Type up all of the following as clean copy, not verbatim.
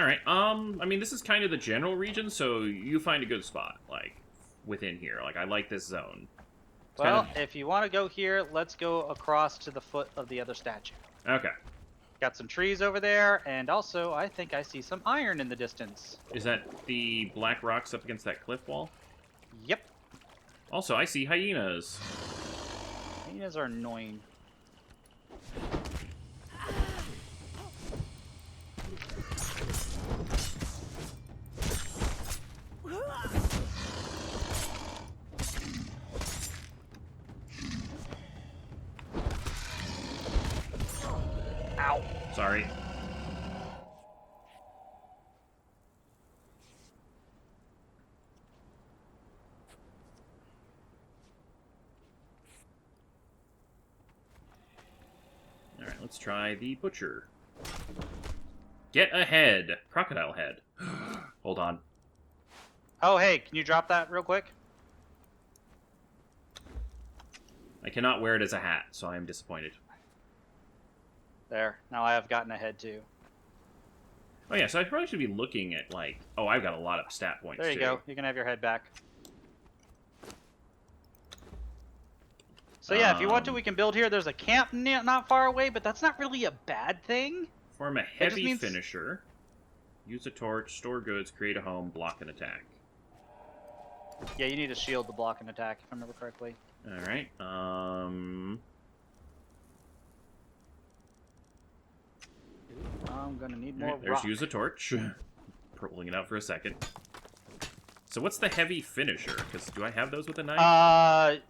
Alright, I mean, this is kind of the general region, so you find a good spot, like, within here. Like, I like this zone. It's Well, kind of... if you want to go here, let's go across to the foot of the other statue. Okay. Got some trees over there, and also, I think I see some iron in the distance. Is that the black rocks up against that cliff wall? Yep. Also, I see hyenas. Hyenas are annoying. Ow. Sorry. Alright, let's try the butcher. Get a head. Crocodile head. Hold on. Oh, hey, can you drop that real quick? I cannot wear it as a hat, so I am disappointed. There. Now I have gotten ahead too. Oh yeah, so I probably should be looking at, like... Oh, I've got a lot of stat points, There you too. go. You can have your head back. So yeah, if you want to, we can build here. There's a camp not far away, but that's not really a bad thing. Form a heavy finisher. Use a torch, store goods, create a home, block an attack. Yeah, you need a shield to block an attack, if I remember correctly. Alright, I'm gonna need more there's rock. use a torch. Pulling it out for a second. So what's the heavy finisher? Because do I have those with a knife?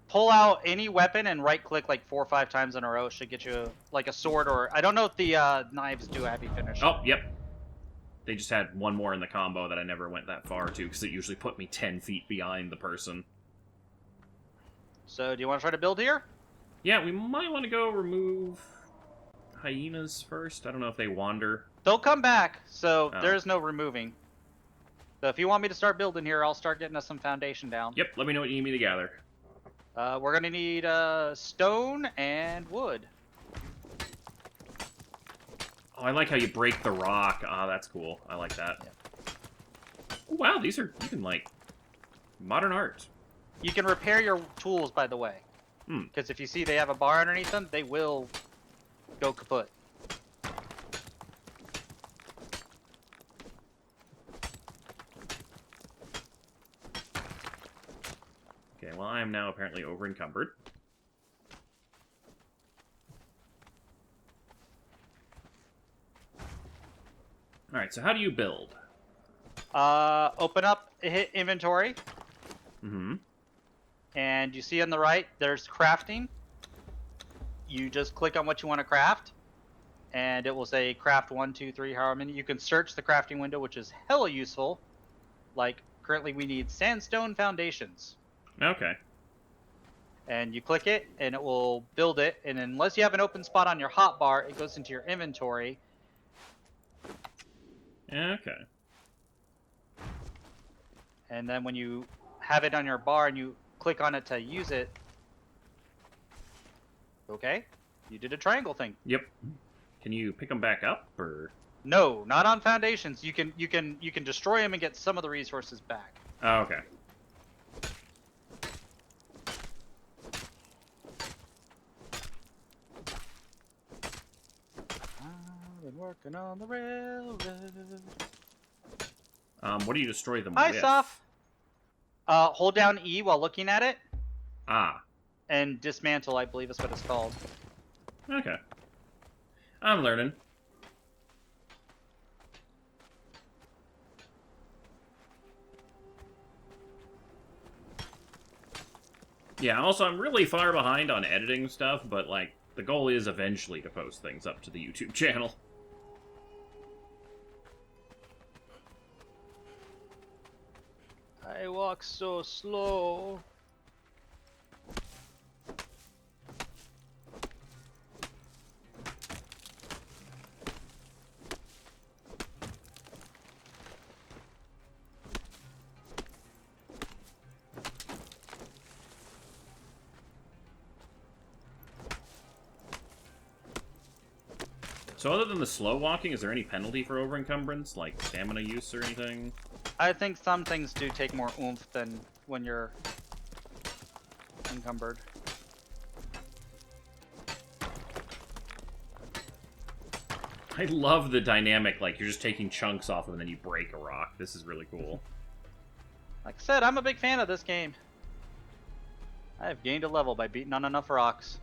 Pull out any weapon and right-click like 4 or 5 times in a row. Should get you like a sword or... I don't know if the knives do a heavy finish. Oh, yep. They just had one more in the combo that I never went that far to, because it usually put me 10 feet behind the person. So, do you want to try to build here? Yeah, we might want to go remove hyenas first. I don't know if they wander. They'll come back, so there's no removing. So if you want me to start building here, I'll start getting us some foundation down. Yep, let me know what you need me to gather. We're going to need stone and wood. Oh, I like how you break the rock. Ah, that's cool. I like that. Yeah. Oh, wow, these are, you can, like, modern art. You can repair your tools, by the way. Because if you see they have a bar underneath them, they will go kaput. Okay, well, I am now apparently over-encumbered. Alright, so how do you build? Open up, hit inventory. Mm-hmm. And you see on the right, there's crafting. You just click on what you want to craft. And it will say craft 1, 2, 3, however many. You can search the crafting window, which is hella useful. Like, currently we need sandstone foundations. Okay. And you click it, and it will build it. And unless you have an open spot on your hotbar, it goes into your inventory. Okay. And then when you have it on your bar and you click on it to use it, okay, you did a triangle thing. Yep. Can you pick them back up, or? No, not on foundations. You can destroy them and get some of the resources back. Oh, okay. I've been working on the railroad. What do you destroy them Hi, with? Soph. Hold down E while looking at it. Ah. And dismantle, I believe is what it's called. Okay. I'm learning. Yeah, also, I'm really far behind on editing stuff, but, like, the goal is eventually to post things up to the YouTube channel. I walk so slow. So other than the slow walking, is there any penalty for over-encumbrance, like stamina use or anything? I think some things do take more oomph than when you're encumbered. I love the dynamic, like, you're just taking chunks off and then you break a rock. This is really cool. Like I said, I'm a big fan of this game. I have gained a level by beating on enough rocks.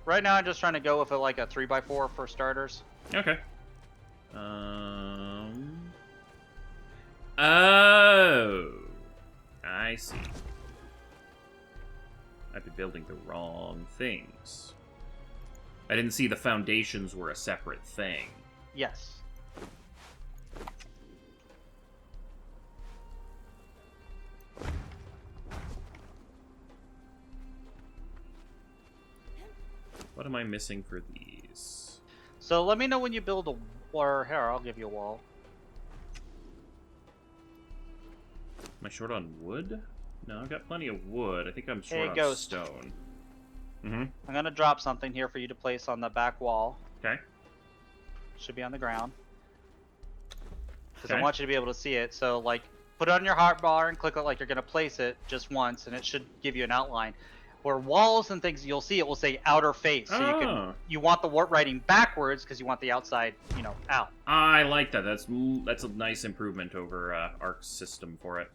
Right now, I'm just trying to go with like a 3x4 for starters. Okay. Oh, I see. I've been building the wrong things. I didn't see the foundations were a separate thing. Yes. What am I missing for these? So let me know when you build a... Or here, I'll give you a wall. Am I short on wood? No, I've got plenty of wood. I think I'm short Hey, on Ghost. stone. Mm-hmm. I'm going to drop something here for you to place on the back wall. Okay. Should be on the ground. Because Okay. I want you to be able to see it. So, like, put it on your hotbar and click it like you're going to place it just once, and it should give you an outline. Where walls and things, you'll see it will say outer face. So you want the warp writing backwards because you want the outside, you know, out. I like that. That's a nice improvement over Ark's system for it.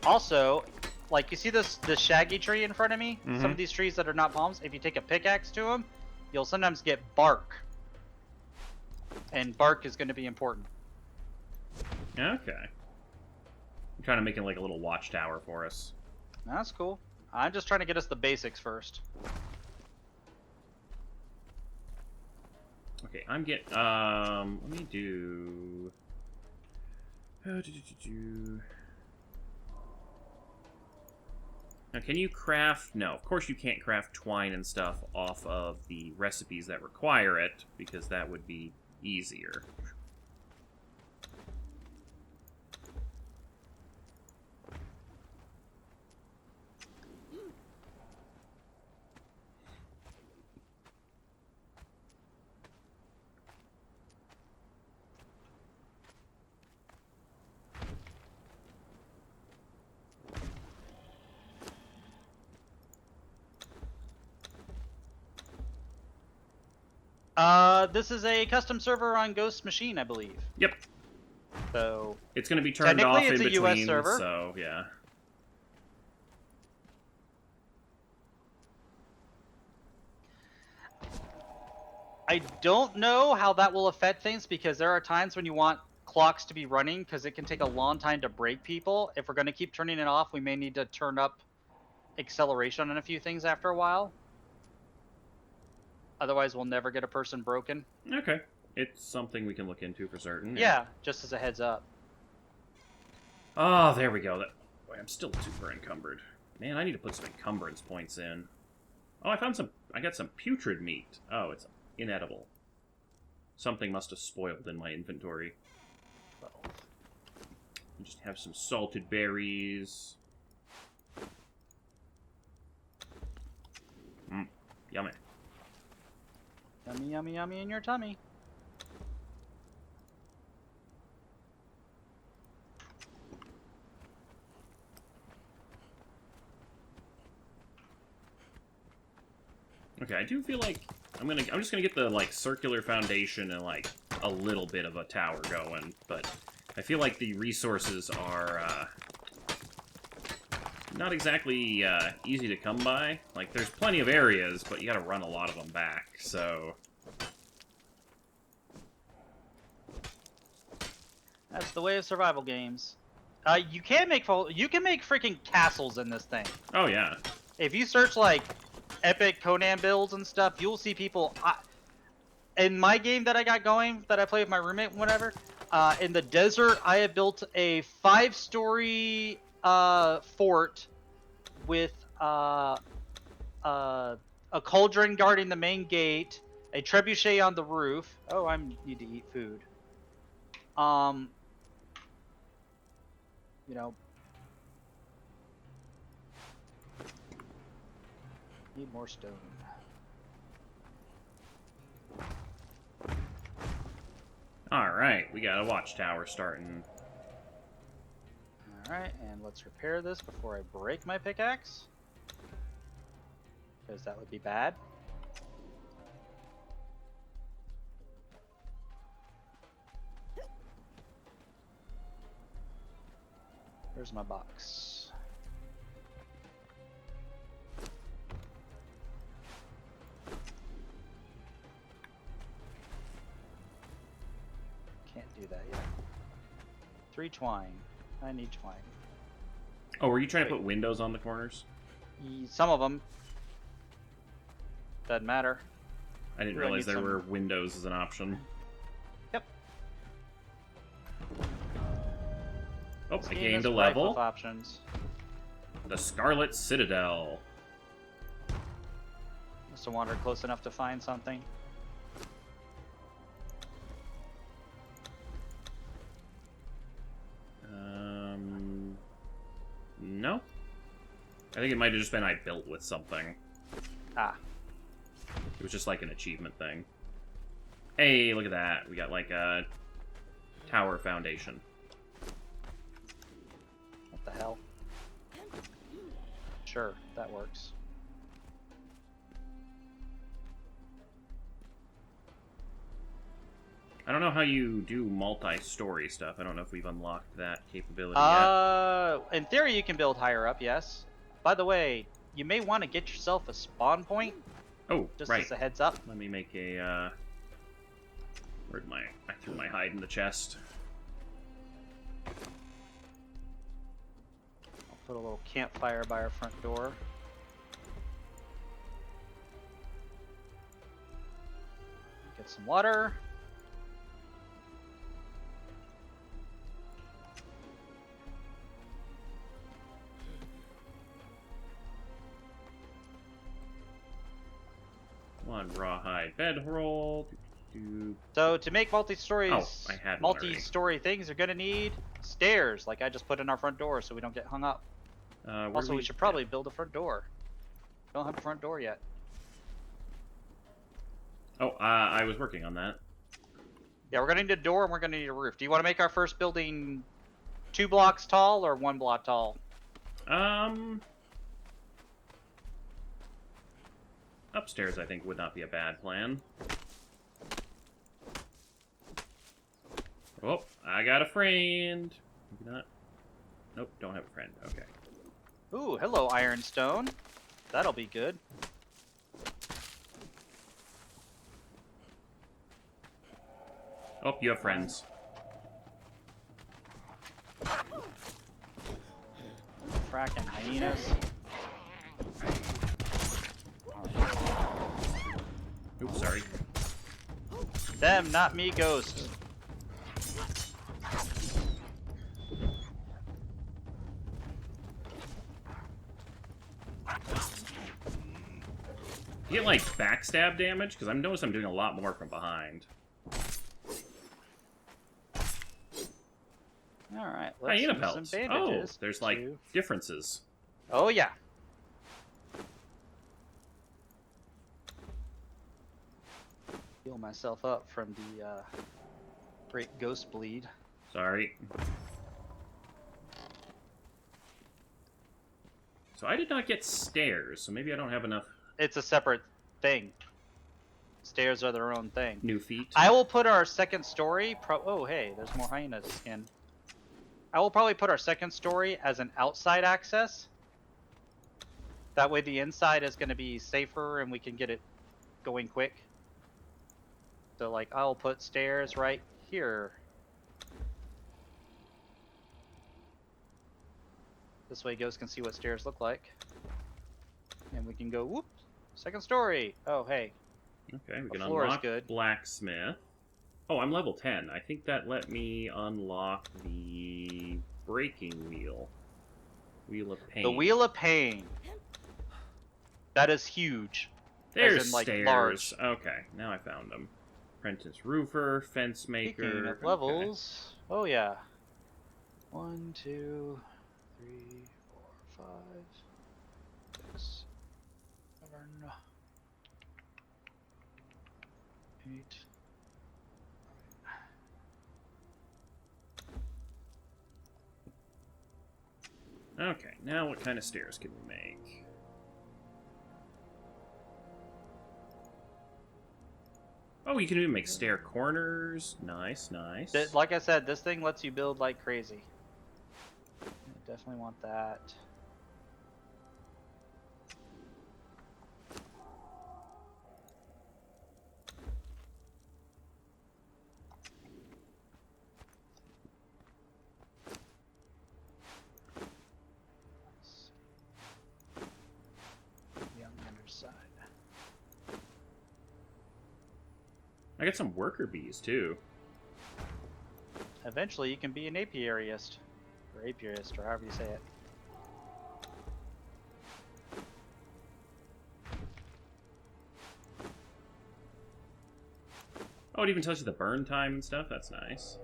Also, like you see this shaggy tree in front of me? Mm-hmm. Some of these trees that are not palms, if you take a pickaxe to them, you'll sometimes get bark. And bark is going to be important. Okay. I'm trying to make it like a little watchtower for us. That's cool. I'm just trying to get us the basics first. Okay, I'm get. Let me do. Now, can you craft... No, of course you can't craft twine and stuff off of the recipes that require it, because that would be easier. This is a custom server on Ghost Machine, I believe. Yep. So It's going to be turned off in technically it's a between, US server. so yeah. I don't know how that will affect things because there are times when you want clocks to be running because it can take a long time to break people. If we're going to keep turning it off, we may need to turn up acceleration on a few things after a while. Otherwise, we'll never get a person broken. Okay. It's something we can look into for certain. Yeah, just as a heads up. Oh, there we go. Boy, I'm still super encumbered. Man, I need to put some encumbrance points in. Oh, I got some putrid meat. Oh, it's inedible. Something must have spoiled in my inventory. I just have some salted berries. Yummy. Yummy, yummy, yummy in your tummy. Okay, I do feel like I'm just gonna get the like circular foundation and like a little bit of a tower going, but I feel like the resources are not exactly easy to come by. Like, there's plenty of areas, but you gotta run a lot of them back, so... That's the way of survival games. You can make freaking castles in this thing. Oh, yeah. If you search, like, epic Conan builds and stuff, you'll see people... in my game that I got going, that I play with my roommate and whatever, in the desert, I have built a 5-story... fort with a cauldron guarding the main gate, a trebuchet on the roof. Oh, I need to eat food. You know, need more stone. Alright, we got a watchtower starting. Alright, and let's repair this before I break my pickaxe. Because that would be bad. Where's my box? Can't do that yet. 3 twine. I need twine. Oh, were you trying to put windows on the corners? Some of them. Doesn't matter. I didn't realize there were windows as an option. Yep. Oh, This I game gained is a ripe level. with options. The Scarlet Citadel. Must have wandered close enough to find something. No. I think it might have just been I built with something. Ah. It was just like an achievement thing. Hey, look at that. We got like a tower foundation. What the hell? Sure, that works. I don't know how you do multi-story stuff. I don't know if we've unlocked that capability yet. In theory, you can build higher up, yes. By the way, you may want to get yourself a spawn point. Oh, Just right. as a heads up. Let me make a, where'd my... I threw my hide in the chest. I'll put a little campfire by our front door. Get some water. One rawhide bedroll. So to make multi-stories, Oh, I had one already. multi-story things, you're gonna need stairs, like I just put in our front door, so we don't get hung up. Also, we should probably build a front door. Don't have a front door yet. Oh, I was working on that. Yeah, we're gonna need a door and we're gonna need a roof. Do you want to make our first building 2 blocks tall or 1 block tall? Upstairs, I think, would not be a bad plan. Oh, I got a friend. Maybe not. Nope, don't have a friend. Okay. Ooh, hello, ironstone. That'll be good. Oh, you have friends. Fracking hyenas. Oops, sorry. Them, not me, ghosts. You get, like, backstab damage? Because I noticed I'm doing a lot more from behind. Alright, let's Hyena use pelts. some Oh, bandages. there's, like, differences. Oh, yeah. Heal myself up from the great ghost bleed. Sorry. So I did not get stairs, so maybe I don't have enough It's a separate thing. Stairs are their own thing. new feet. I will put our second story. Oh, hey, there's more hyena skin. I will probably put our second story as an outside access. That way, the inside is going to be safer and we can get it going quick. So, like, I'll put stairs right here. This way, ghosts can see what stairs look like. And we can go, whoop, second story. Oh, hey. Okay, we The can floor is unlock good. blacksmith. Oh, I'm level 10. I think that let me unlock the breaking wheel. Wheel of pain. The Wheel of Pain. That is huge. There's in, like, stairs. large. Okay, now I found them. Apprentice roofer, fence maker. Speaking of levels, oh yeah. 1, 2, 3, 4, 5, 6, 7, 8. Okay, now what kind of stairs can we make? Oh, you can even make stair corners. Nice, nice. Like I said, this thing lets you build like crazy. I definitely want that. Be on the underside. I got some worker bees, too. Eventually, you can be an apiarist. Or apiarist, or however you say it. Oh, it even tells you the burn time and stuff. That's nice.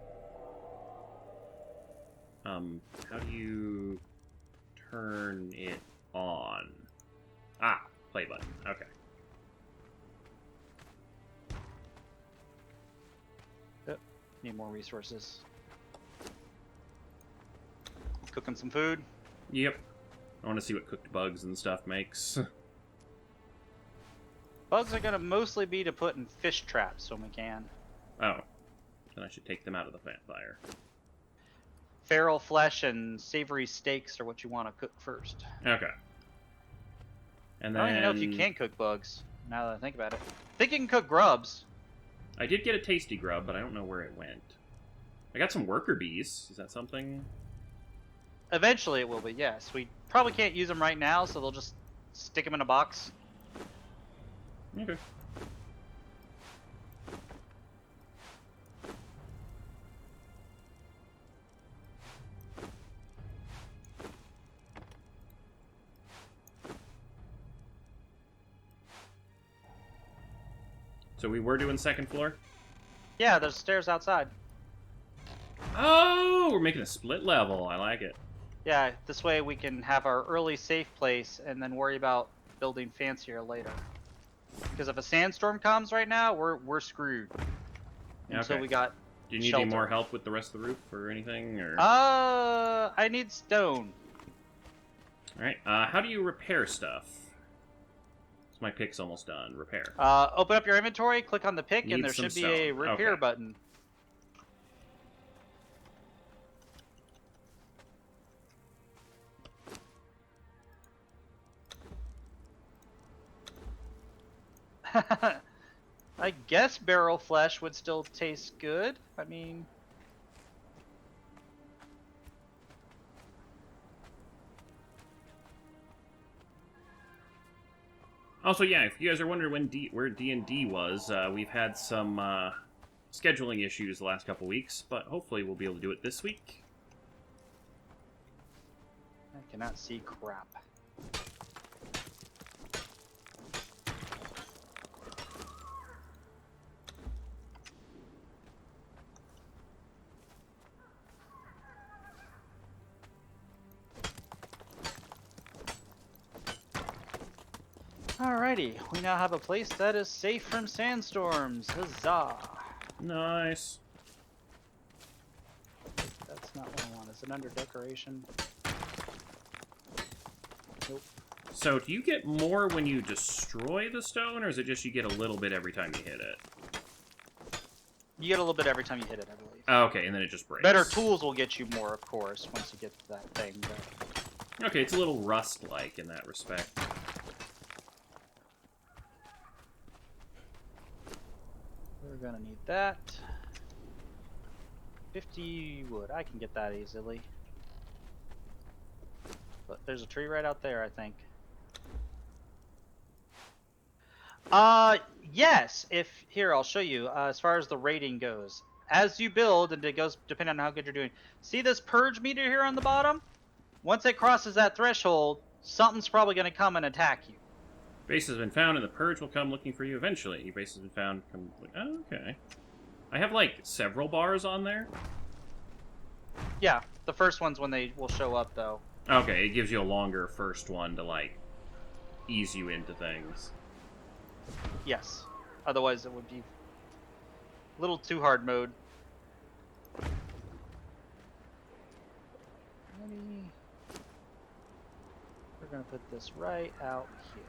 How do you turn it on? Ah, play button. Okay. Yep. Need more resources. Cooking some food. Yep. I want to see what cooked bugs and stuff makes. Bugs are gonna mostly be to put in fish traps when we can. Oh. Then I should take them out of the fire. Feral flesh and savory steaks are what you want to cook first. Okay. And then... I don't even know if you can cook bugs, now that I think about it. I think you can cook grubs. I did get a tasty grub, but I don't know where it went. I got some worker bees. Is that something? Eventually it will be, yes. We probably can't use them right now, so they'll just stick them in a box. Okay. So we were doing second floor? Yeah, there's stairs outside. Oh, we're making a split level. I like it. Yeah, this way we can have our early safe place and then worry about building fancier later. Because if a sandstorm comes right now, we're screwed. Until Okay. we got Do you need shelter. any more help with the rest of the roof or anything? Or I need stone. Alright, how do you repair stuff? My pick's almost done. Repair. Open up your inventory, click on the pick, Need and there some should be a stone. repair Okay. button. I guess barrel flesh would still taste good. I mean... Also, yeah, if you guys are wondering where D&D was, we've had some scheduling issues the last couple weeks, but hopefully we'll be able to do it this week. I cannot see crap. Alrighty, we now have a place that is safe from sandstorms. Huzzah! Nice. That's not what I want. Is it under decoration? Nope. So, do you get more when you destroy the stone, or is it just you get a little bit every time you hit it? You get a little bit every time you hit it, I believe. Oh, okay, and then it just breaks. Better tools will get you more, of course, once you get to that thing. But... Okay, it's a little rust-like in that respect. We're gonna need that. 50 wood. I can get that easily. But there's a tree right out there, I think. Yes. Here, I'll show you. As far as the rating goes, as you build, and it goes depending on how good you're doing. See this purge meter here on the bottom? Once it crosses that threshold, something's probably gonna come and attack you. Base has been found, and the Purge will come looking for you eventually. Your base has been found. Come... Oh, okay. I have, like, several bars on there. Yeah, the first one's when they will show up, though. Okay, it gives you a longer first one to, like, ease you into things. Yes. Otherwise, it would be a little too hard mode. We're going to put this right out here.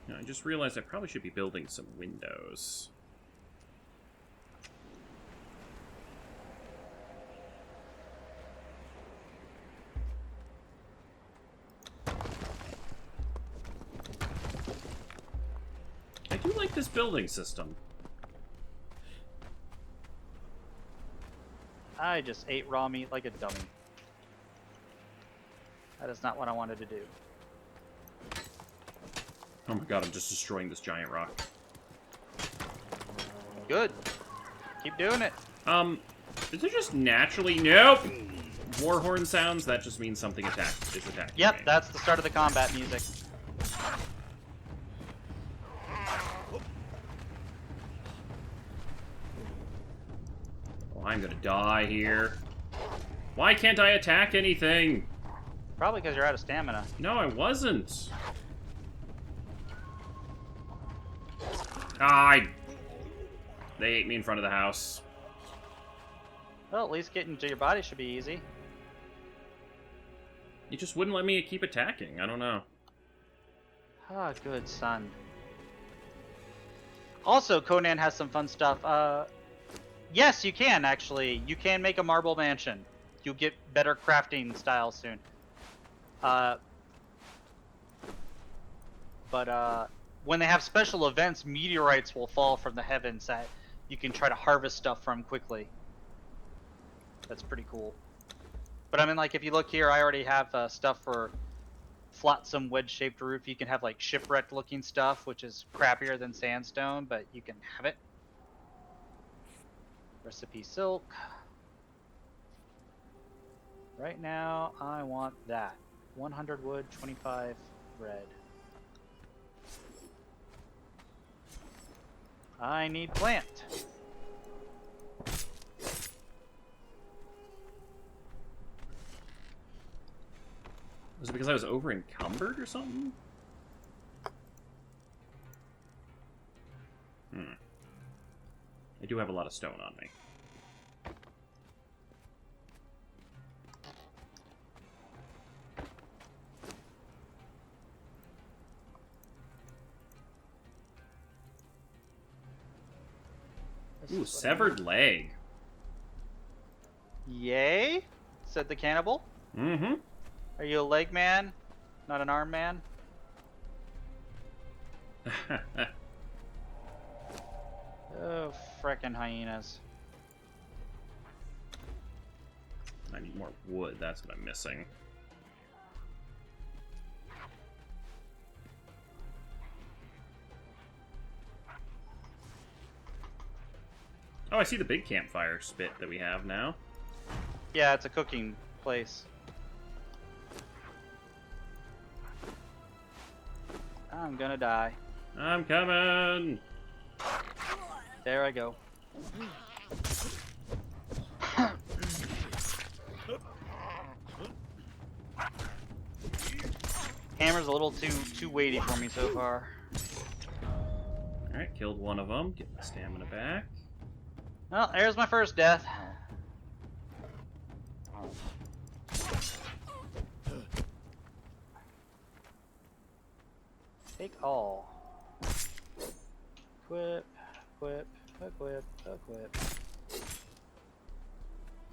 Now, I just realized I probably should be building some windows. I do like this building system. I just ate raw meat like a dummy. That is not what I wanted to do. Oh my god, I'm just destroying this giant rock. Good. Keep doing it. Is it just naturally... Nope! Warhorn sounds, that just means something is attacking Yep, me. that's the start of the combat music. Oh, I'm gonna die here. Why can't I attack anything? Probably because you're out of stamina. No, I wasn't. They ate me in front of the house. Well, at least getting to your body should be easy. It just wouldn't let me keep attacking. I don't know. Ah, good son. Also, Conan has some fun stuff. Yes, you can, actually. You can make a marble mansion. You'll get better crafting style soon. But when they have special events, meteorites will fall from the heavens that you can try to harvest stuff from quickly. That's pretty cool. But I mean, like, if you look here, I already have stuff for flotsam wedge-shaped roof. You can have, like, shipwrecked-looking stuff, which is crappier than sandstone, but you can have it. Recipe silk. Right now, I want that. 100 wood, 25 red. I need plant. Was it because I was over encumbered or something? I do have a lot of stone on me. Ooh, severed leg. Yay, said the cannibal. Mm-hmm. Are you a leg man, not an arm man? Oh, frickin' hyenas. I need more wood. That's what I'm missing. Oh, I see the big campfire spit that we have now. Yeah, it's a cooking place. I'm gonna die. I'm coming! There I go. Hammer's a little too weighty for me so far. Alright, killed one of them. Get my stamina back. Well, there's my first death. Take all. Equip, equip, equip, equip.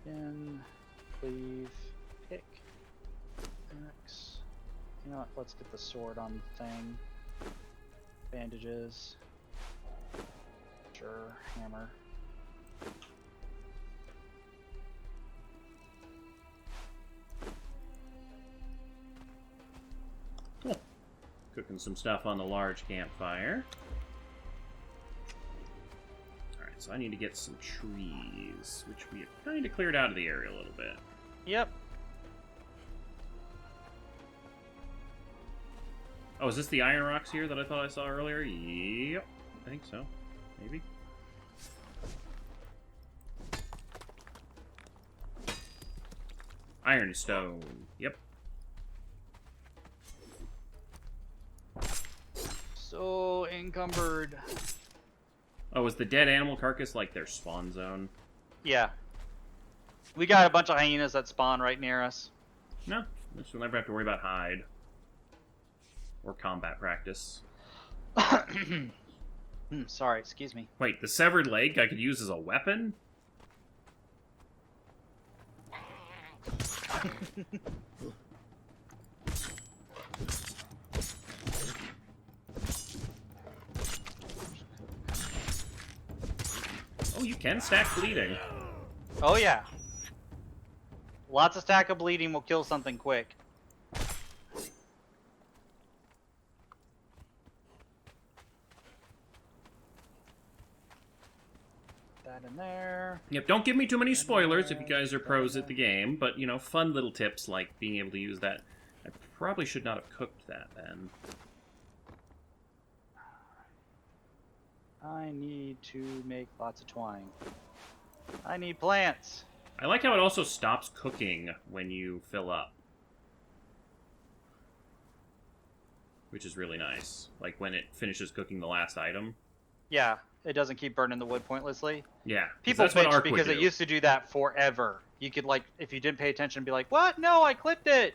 Then cleave, pick, axe. You know what? Let's get the sword on the thing. Bandages. Sure, hammer. Cool. Cooking some stuff on the large campfire. Alright, so I need to get some trees, which we have kind of cleared out of the area a little bit. Yep. Oh, is this the iron rocks here that I thought I saw earlier? Yep. I think so. Maybe. Ironstone. Yep. So encumbered. Oh, is the dead animal carcass like their spawn zone? Yeah. We got a bunch of hyenas that spawn right near us. No. We'll never have to worry about hide. Or combat practice. Sorry, excuse me. Wait, the severed leg I could use as a weapon? Oh, you can stack bleeding. Oh yeah. Lots of stack of bleeding will kill something quick. That in there. Yep, don't give me too many spoilers if you guys are pros at the game, but, you know, fun little tips like being able to use that. I probably should not have cooked that then. I need to make lots of twine. I need plants. I like how it also stops cooking when you fill up. Which is really nice. Like when it finishes cooking the last item. Yeah, it doesn't keep burning the wood pointlessly. Yeah. People that's what bitch Ark would because it do. used to do that forever. You could, like, if you didn't pay attention, be like, what? No, I clipped it.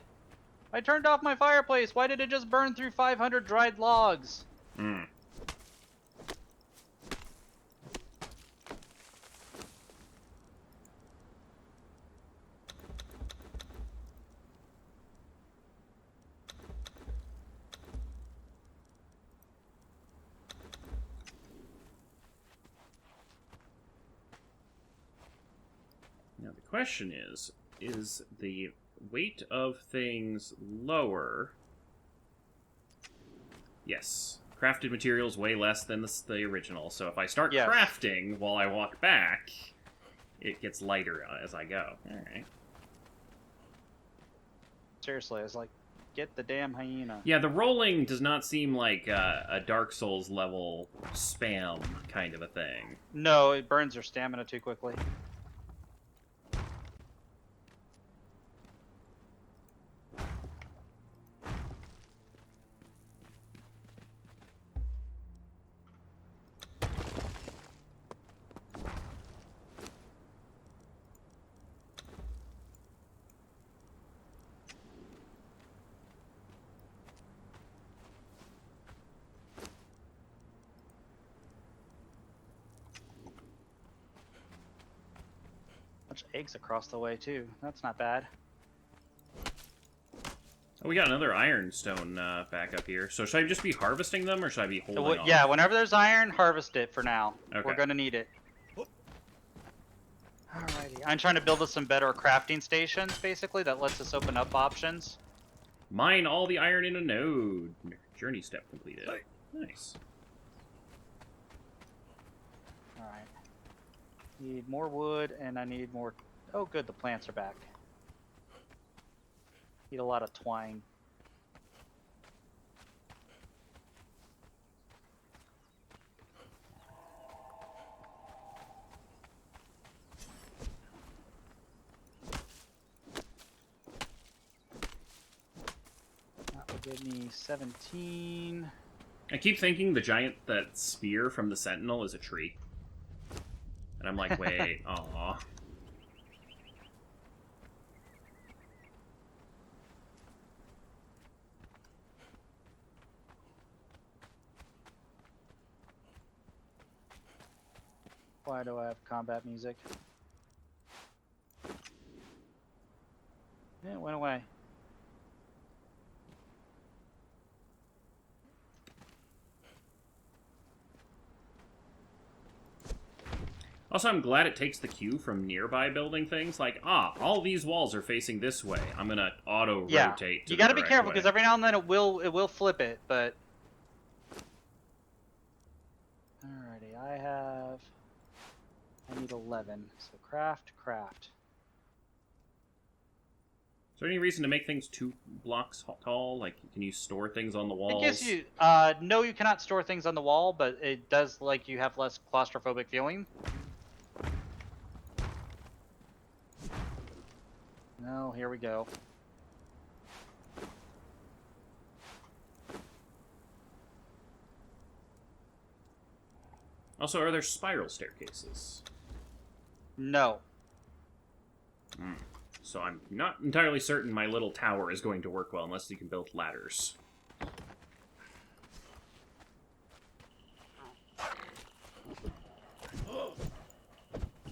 I turned off my fireplace. Why did it just burn through 500 dried logs? Hmm. Now the question is the weight of things lower? Yes. Crafted materials way less than the original, so if I start Yes. crafting while I walk back, it gets lighter as I go. Alright. Seriously, I was like, get the damn hyena. Yeah, the rolling does not seem like a Dark Souls level spam kind of a thing. No, it burns your stamina too quickly. Bunch of eggs across the way too. That's not bad. Oh, we got another ironstone back up here. So should I just be harvesting them, or should I be holding on? Yeah, whenever there's iron, harvest it for now. Okay. We're gonna need it. Alrighty, I'm trying to build us some better crafting stations, basically, that lets us open up options. Mine all the iron in a node. Journey step completed. Nice. Alright. Need more wood, and I need more... Oh good, the plants are back. Need a lot of twine. That will give me 17. I keep thinking that spear from the Sentinel is a tree. And I'm like, wait, aw. Why do I have combat music? Yeah, it went away. Also, I'm glad it takes the cue from nearby building things. Like, all these walls are facing this way. I'm gonna auto-rotate to You the gotta be correct careful, way. because every now and then it will flip it, but... Alrighty, I need 11. So craft. Is there any reason to make things 2 blocks tall? Like, can you store things on the walls? It gives you. No, you cannot store things on the wall, but it does like you have less claustrophobic feeling. No, here we go. Also, are there spiral staircases? No. So I'm not entirely certain my little tower is going to work well unless you can build ladders.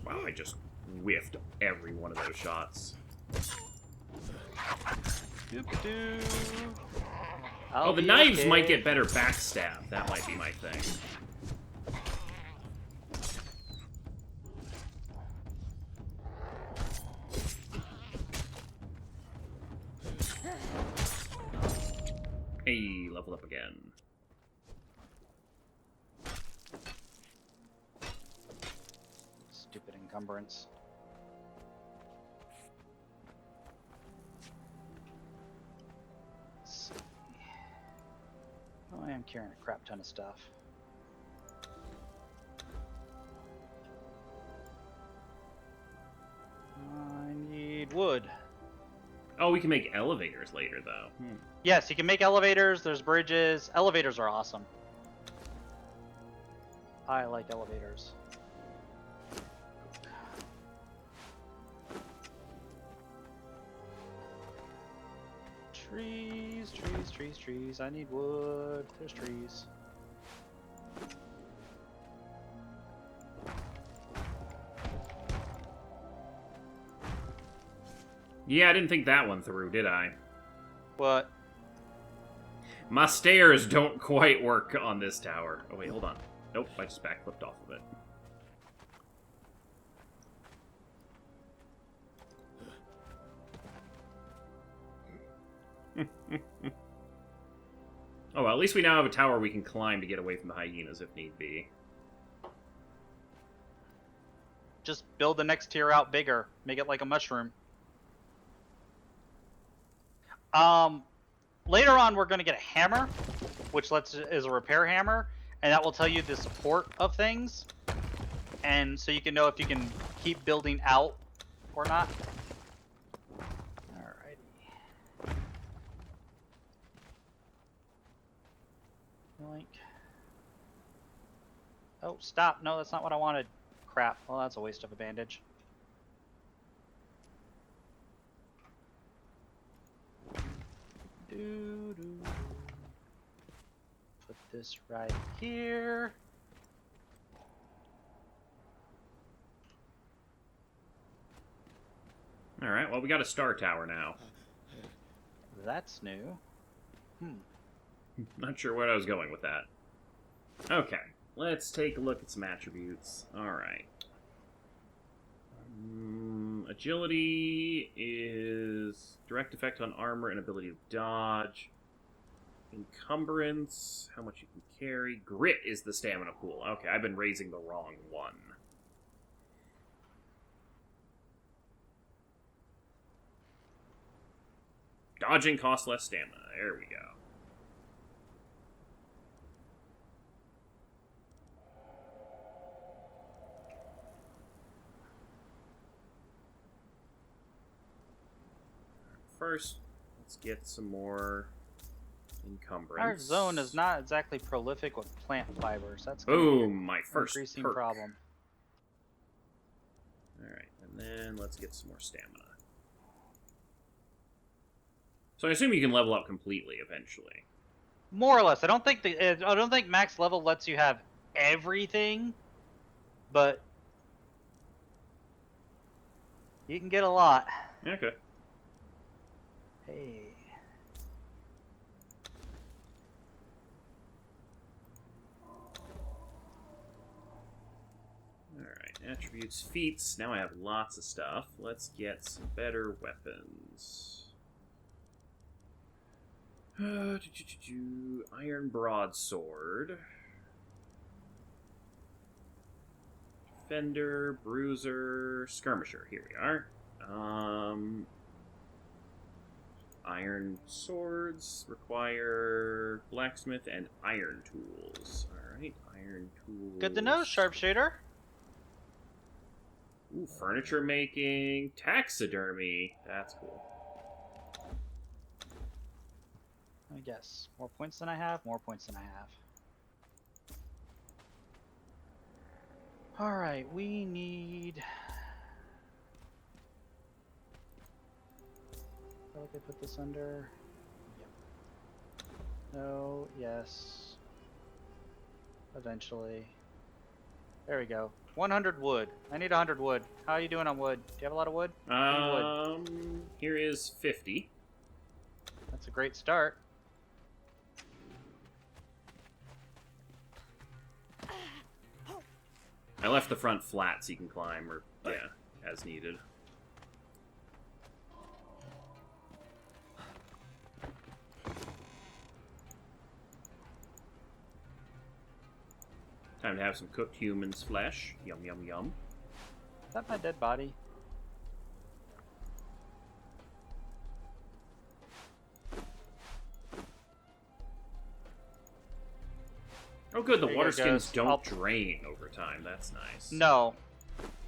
Wow, I just whiffed every one of those shots. Doop-a-doo. Oh, the knives might get better backstab. That might be my thing. Hey, level up again. Stupid encumbrance. Let's see. Oh, I am carrying a crap ton of stuff. I need wood. Oh, we can make elevators later, though. Yes, you can make elevators. There's bridges. Elevators are awesome. I like elevators. Trees, trees, trees, trees. I need wood. There's trees. Yeah, I didn't think that one through, did I? What? My stairs don't quite work on this tower. Oh, wait, hold on. Nope, I just backflipped off of it. Oh, well, at least we now have a tower we can climb to get away from the hyenas if need be. Just build the next tier out bigger. Make it like a mushroom. Later on, we're going to get a hammer, which is a repair hammer, and that will tell you the support of things, and so you can know if you can keep building out or not. Alrighty. Yoink. Oh, stop! No, that's not what I wanted. Crap. Well, that's a waste of a bandage. Put this right here. Alright, well, we got a star tower now. That's new. Not sure where I was going with that. Okay, let's take a look at some attributes. Alright. Agility is direct effect on armor and ability to dodge. Encumbrance, how much you can carry. Grit is the stamina pool. Okay, I've been raising the wrong one. Dodging costs less stamina. There we go. First, let's get some more encumbrance. Our zone is not exactly prolific with plant fibers. That's boom, my first increasing perk. problem. Alright, and then let's get some more stamina. So I assume you can level up completely eventually. More or less. I don't think max level lets you have everything, but you can get a lot. Okay. Hey. Alright, attributes, feats. Now I have lots of stuff. Let's get some better weapons. Iron broadsword. Defender, bruiser, skirmisher. Here we are. Iron swords require blacksmith and iron tools. Alright, iron tools. Good to know, sharpshooter. Ooh, furniture making, taxidermy. That's cool. I guess. More points than I have, more points than I have. Alright, we need... What did I put this under? Yep. No, yes. Eventually. There we go. 100 wood. I need 100 wood. How are you doing on wood? Do you have a lot of wood? Here is 50. That's a great start. I left the front flat so you can climb, or, yeah, as needed. Time to have some cooked human's flesh. Yum, yum, yum. Is that my dead body? Oh good, the There you water go, skins Ghost. don't drain over time. That's nice. No.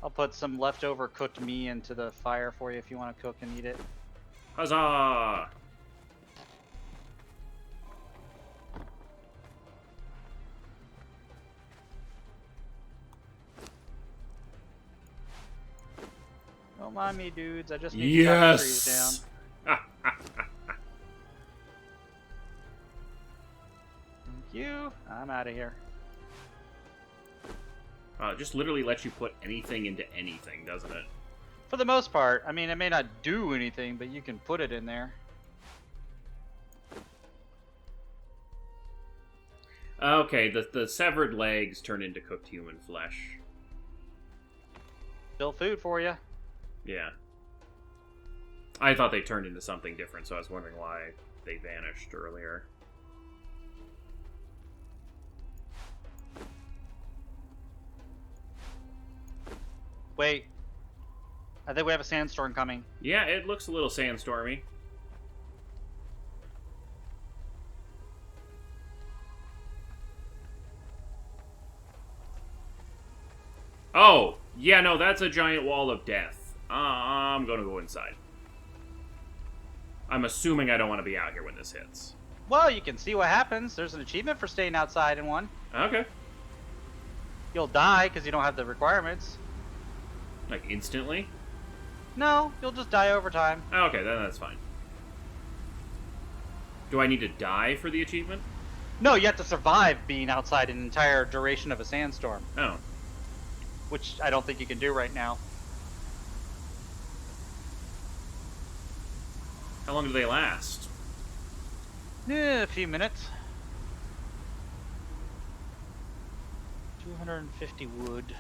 I'll put some leftover cooked meat into the fire for you if you want to cook and eat it. Huzzah! Don't mind me, dudes. I just need to cut the trees down. Thank you. I'm out of here. It just literally lets you put anything into anything, doesn't it? For the most part. I mean, it may not do anything, but you can put it in there. Okay, the severed legs turn into cooked human flesh. Still food for you. Yeah. I thought they turned into something different, so I was wondering why they vanished earlier. Wait. I think we have a sandstorm coming. Yeah, it looks a little sandstormy. Oh! Yeah, no, that's a giant wall of death. I'm gonna go inside. I'm assuming I don't want to be out here when this hits. Well, you can see what happens. There's an achievement for staying outside in one. Okay. You'll die because you don't have the requirements. Like, instantly? No, you'll just die over time. Okay, then that's fine. Do I need to die for the achievement? No, you have to survive being outside an entire duration of a sandstorm. Oh. Which I don't think you can do right now. How long do they last? A few minutes. 250 wood.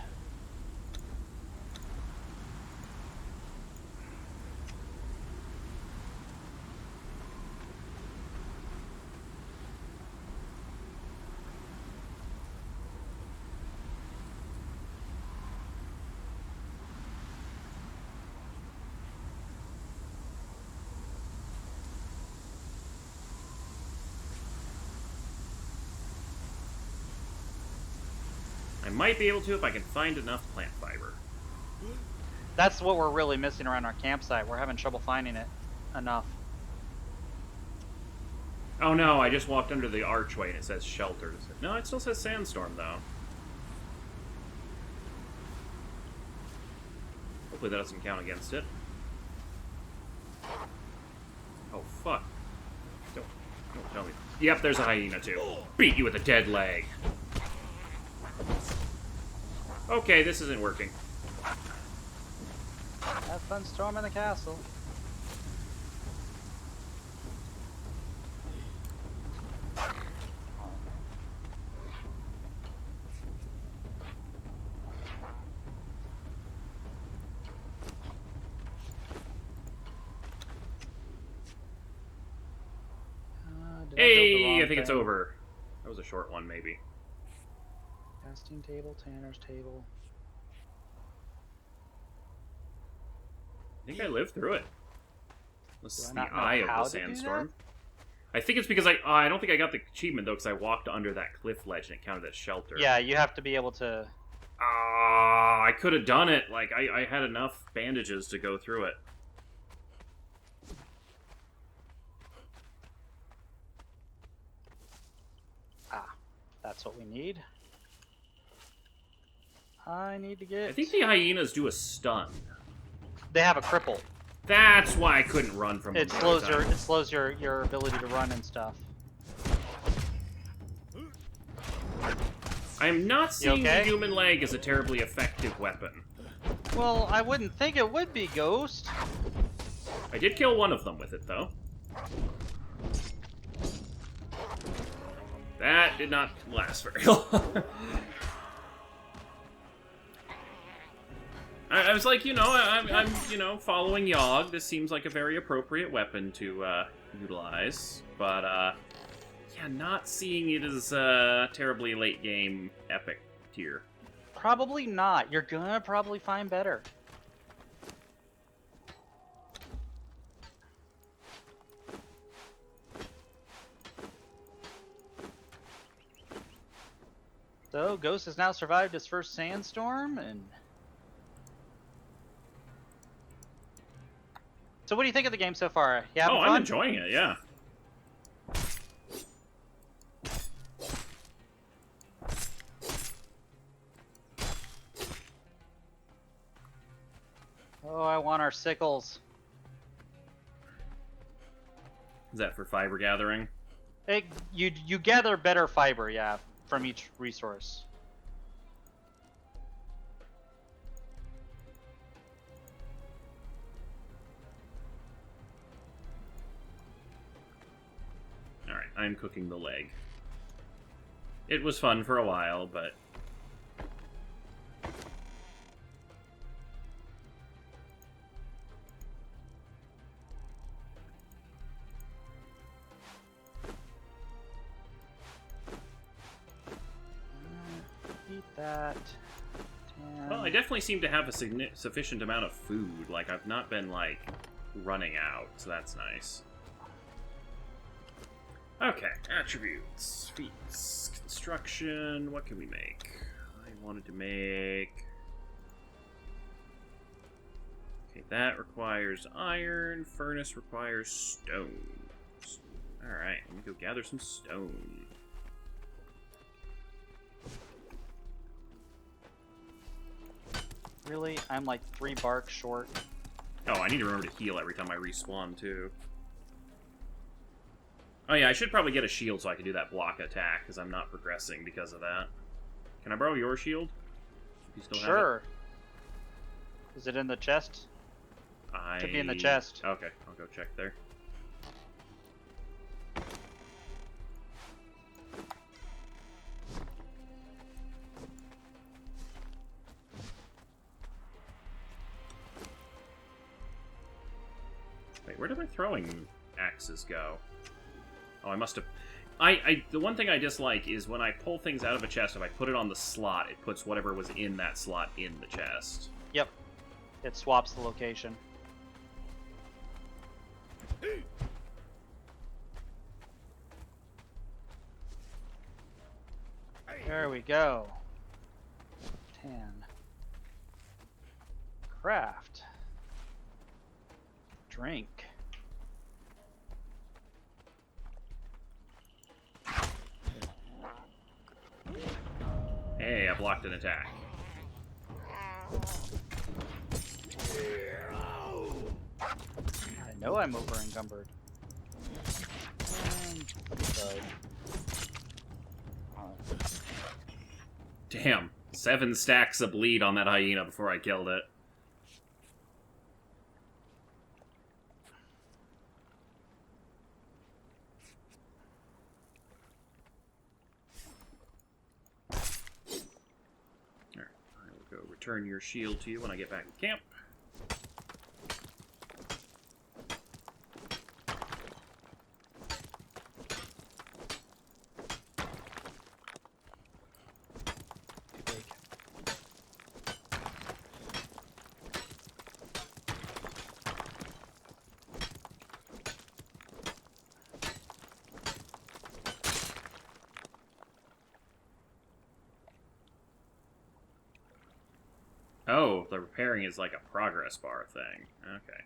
I might be able to if I can find enough plant fiber. That's what we're really missing around our campsite. We're having trouble finding it enough. Oh no, I just walked under the archway and it says shelter. No, it still says sandstorm though. Hopefully that doesn't count against it. Oh fuck. Don't tell me. Yep, there's a hyena too. Beat you with a dead leg. Okay, this isn't working. Have fun storming the castle. Hey, I think it's over. That was a short one, maybe. Casting table, tanner's table. I think I lived through it. This Do is I the not know eye how of the to do sandstorm. I think it's because I don't think I got the achievement though, because I walked under that cliff ledge and it counted as shelter. Yeah, you have to be able to. I could have done it. Like I had enough bandages to go through it. Ah, that's what we need. I need to get. I think the hyenas do a stun. They have a cripple. That's why I couldn't run from them. It slows your ability to run and stuff. I am not seeing okay? the human leg as a terribly effective weapon. Well, I wouldn't think it would be, Ghost. I did kill one of them with it, though. That did not last very long. I was like, I'm following Yogg. This seems like a very appropriate weapon to utilize, but yeah, not seeing it as terribly late game epic tier. Probably not. You're gonna probably find better. So, Ghost has now survived his first sandstorm, and... So what do you think of the game so far? You having fun? I'm enjoying it, yeah. Oh, I want our sickles. Is that for fiber gathering? You gather better fiber, yeah, from each resource. Alright, I'm cooking the leg. It was fun for a while, but... Eat that. Well, I definitely seem to have a sufficient amount of food. Like, I've not been, like, running out, so that's nice. Okay, attributes, feats, construction, what can we make? I wanted to make... Okay, that requires iron, furnace requires stones. Alright, let me go gather some stone. Really? I'm like 3 bark short. Oh, I need to remember to heal every time I respawn, too. Oh yeah, I should probably get a shield so I can do that block attack, because I'm not progressing because of that. Can I borrow your shield? You still have Sure. Is it in the chest? Should be in the chest. Okay, I'll go check there. Wait, where did my throwing axes go? Oh, I must have... the one thing I dislike is when I pull things out of a chest, if I put it on the slot, it puts whatever was in that slot in the chest. Yep. It swaps the location. There we go. 10. Craft. Drink. Hey, I blocked an attack. I know I'm over encumbered. Damn, 7 stacks of bleed on that hyena before I killed it. Alright, I will go return your shield to you when I get back to camp. Oh, the repairing is like a progress bar thing. Okay.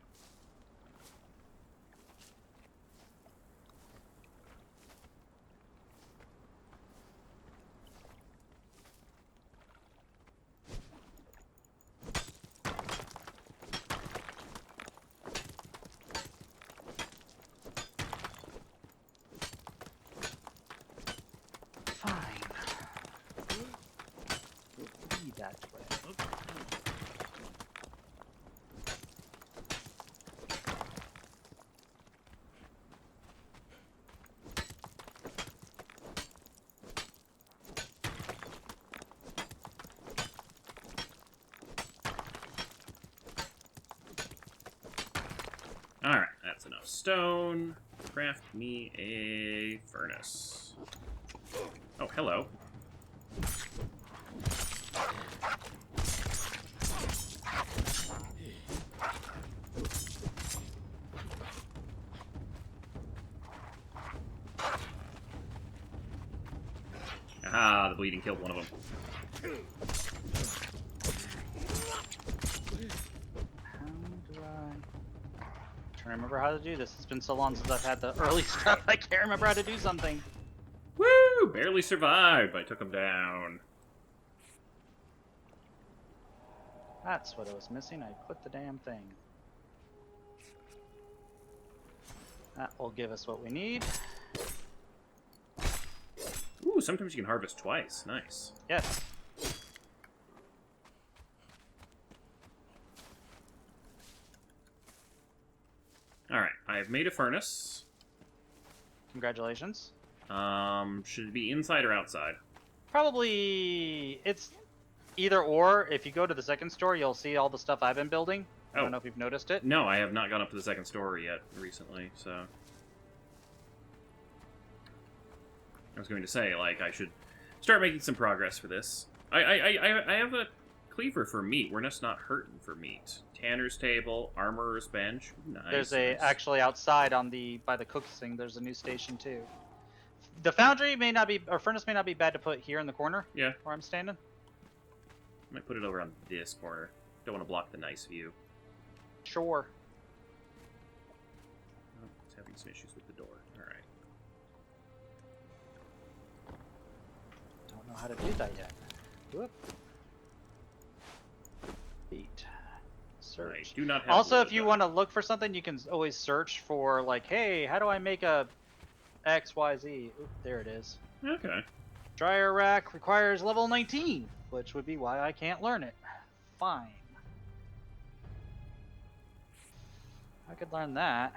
Fine. Be that way. Alright, that's enough stone. Craft me a furnace. Oh, hello. Aha, the bleeding killed one of them. How do I... trying to remember how to do this. It's been so long since I've had the early stuff, I can't remember how to do something. Woo! Barely survived, but I took him down. That's what I was missing. I clicked the damn thing. That will give us what we need. Ooh, sometimes you can harvest twice. Nice. Yes. Alright, I've made a furnace. Congratulations. Should it be inside or outside? Probably it's either or. If you go to the second store, you'll see all the stuff I've been building. I Oh. don't know if you've noticed it. No, I have not gone up to the second story yet recently, so... I was going to say, like, I should start making some progress for this. I have a cleaver for meat. We're just not hurting for meat. Tanner's table, armorer's bench. Nice. There's a nice. actually outside on the by the cooks thing. There's a new station too. The foundry may not be, or furnace may not be bad to put here in the corner. Yeah. Where I'm standing. I might put it over on this corner. Don't want to block the nice view. Sure. Oh, it's having some issues with the door. Alright. Don't know how to do that yet. Whoop. Beat. Search. I do not have Also, wood, if you though. want to look for something, you can always search for like, hey, how do I make a XYZ? Oop, there it is. Okay. Dryer rack requires level 19, which would be why I can't learn it. Fine. I could learn that.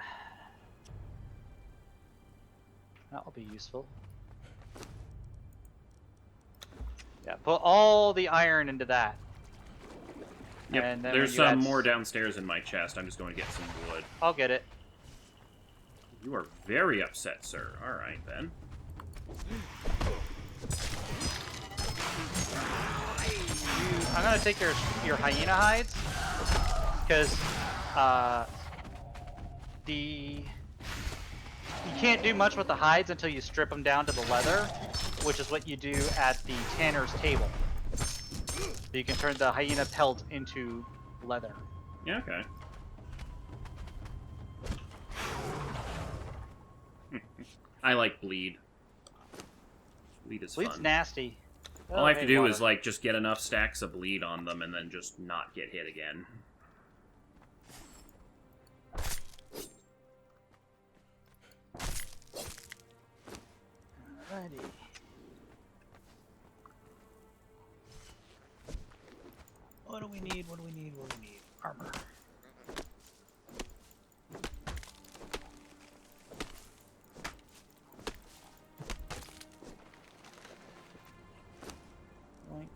That will be useful. Yeah, put all the iron into that. Yep, And then there's when you some add more downstairs in my chest. I'm just going to get some wood. I'll get it. You are very upset, sir. Alright, then. I'm gonna take your hyena hides because you can't do much with the hides until you strip them down to the leather, which is what you do at the tanner's table. So you can turn the hyena pelt into leather. Yeah, okay. I like bleed. Bleed is Bleed's fun. nasty. All Oh, I have to hey, do water. is, like, just get enough stacks of bleed on them and then just not get hit again. Alrighty. What do we need? What do we need? What do we need? Armor. Link.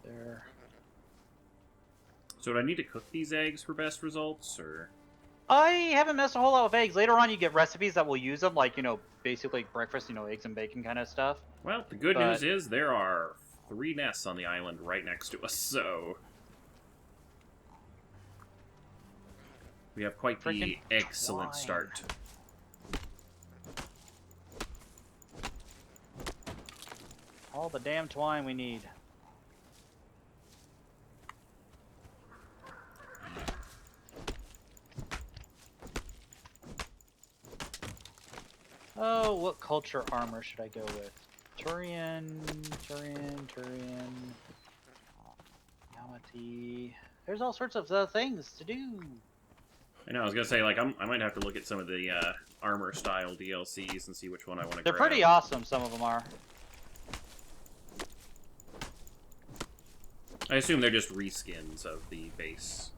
There. So do I need to cook these eggs for best results, or...? I haven't messed a whole lot with eggs. Later on, you get recipes that will use them, like, basically breakfast, eggs and bacon kind of stuff. Well, the good But- news is there are 3 nests on the island right next to us, so... We have quite the Frickin' excellent twine. start. All the damn twine we need. Oh, what culture armor should I go with? Turian. Yamati. There's all sorts of things to do. I know, I was gonna say, like, I might have to look at some of the armor style DLCs and see which one I want to They're grab. pretty awesome, some of them are. I assume they're just reskins of the base.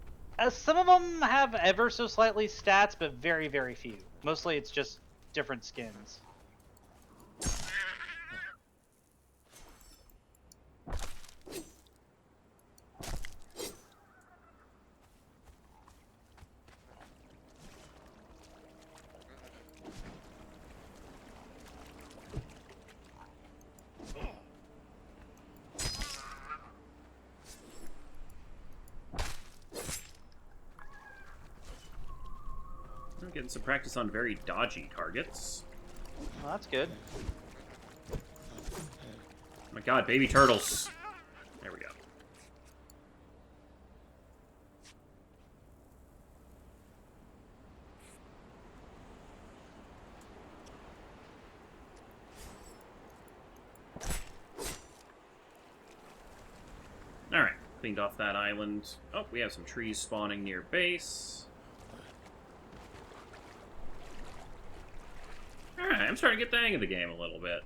Some of them have ever so slightly stats, but very, very few. Mostly it's just different skins. I'm getting some practice on very dodgy targets. Well, that's good. Oh my god, baby turtles! There we go. Alright, cleaned off that island. Oh, we have some trees spawning near base. Alright, I'm starting to get the hang of the game a little bit.